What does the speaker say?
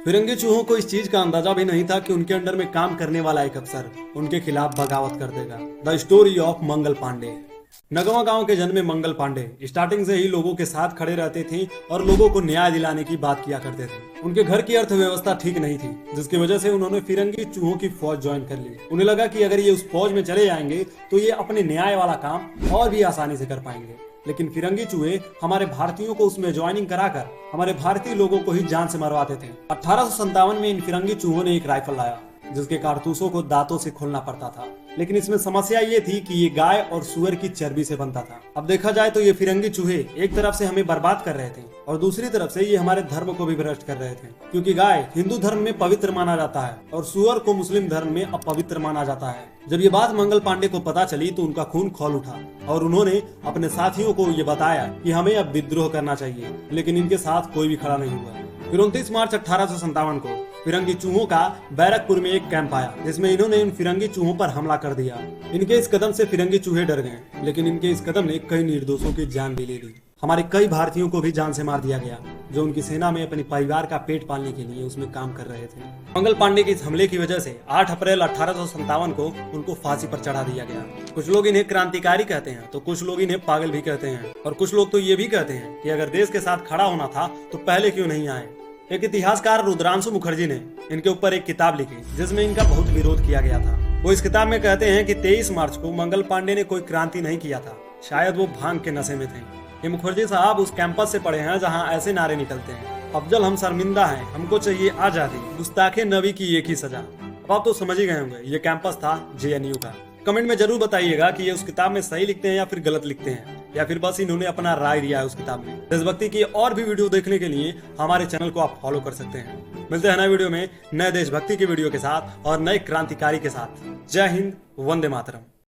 फिरंगी चूहों को इस चीज का अंदाजा भी नहीं था कि उनके अंडर में काम करने वाला एक अफसर उनके खिलाफ बगावत कर देगा। The story of Mangal Pandey. Nagwa गांव के जन्मे मंगल पांडे स्टार्टिंग से ही लोगों के साथ खड़े रहते थे और लोगों को न्याय दिलाने की बात किया करते थे। उनके घर की अर्थव्यवस्था ठीक नहीं थी, जिसकी वजह से उन्होंने फिरंगी चूहों की फौज ज्वाइन कर ली। उन्हें लगा कि अगर ये उस फौज में चले जाएंगे तो ये अपने न्याय वाला काम और भी आसानी से कर पाएंगे। लेकिन फिरंगी चूहे हमारे भारतीयों को उसमें ज्वाइनिंग कराकर हमारे भारतीय लोगों को ही जान से मरवाते थे। 1857 में इन फिरंगी चूहों ने एक राइफल लाया जिसके कारतूसों को दांतों से खोलना पड़ता था, लेकिन इसमें समस्या ये थी कि ये गाय और सुअर की चर्बी से बनता था। अब देखा जाए तो ये फिरंगी चूहे एक तरफ से हमें बर्बाद कर रहे थे और दूसरी तरफ से ये हमारे धर्म को भी भ्रष्ट कर रहे थे, क्योंकि गाय हिंदू धर्म में पवित्र माना जाता है और सुअर को मुस्लिम धर्म में अपवित्र माना जाता है। जब ये बात मंगल पांडे को पता चली तो उनका खून खौल उठा और उन्होंने अपने साथियों को ये बताया कि हमें अब विद्रोह करना चाहिए, लेकिन इनके साथ कोई भी खड़ा नहीं हुआ। फिर 29 मार्च 1857 को फिरंगी चूहों का बैरकपुर में एक कैंप आया जिसमें इन्होंने इन फिरंगी चूहों पर हमला कर दिया। इनके इस कदम से फिरंगी चूहे डर गए, लेकिन इनके इस कदम ने कई निर्दोषों की जान भी ले ली। हमारे कई भारतीयों को भी जान से मार दिया गया जो उनकी सेना में अपने परिवार का पेट पालने के लिए उसमें काम कर रहे थे। मंगल पांडे के इस हमले की वजह से 8 अप्रैल 1857 को उनको फांसी पर चढ़ा दिया गया। कुछ लोग इन्हें क्रांतिकारी कहते हैं तो कुछ लोग इन्हें पागल भी कहते हैं, और कुछ लोग तो ये भी कहते हैं कि अगर देश के साथ खड़ा होना था तो पहले क्यों नहीं आए। एक इतिहासकार रुद्रांशु मुखर्जी ने इनके ऊपर एक किताब लिखी जिसमें इनका बहुत विरोध किया गया था। वो इस किताब में कहते हैं कि 23 मार्च को मंगल पांडे ने कोई क्रांति नहीं किया था, शायद वो भांग के नशे में थे। ये मुखर्जी साहब उस कैंपस से पढ़े हैं जहां ऐसे नारे निकलते हैं, अफजल हम शर्मिंदा हैं, हमको चाहिए आजादी, गुस्ताखे नबी की एक ही सजा। अब आप तो समझ ही गए होंगे ये कैंपस था JNU का। कमेंट में जरूर बताइएगा कि ये उस किताब में सही लिखते हैं या फिर गलत लिखते हैं, या फिर बस इन्होंने अपना राय दिया है उस किताब में। देशभक्ति की और भी वीडियो देखने के लिए हमारे चैनल को आप फॉलो कर सकते हैं। मिलते हैं नए वीडियो में नए देशभक्ति के वीडियो के साथ और नए क्रांतिकारी के साथ। जय हिंद, वंदे मातरम।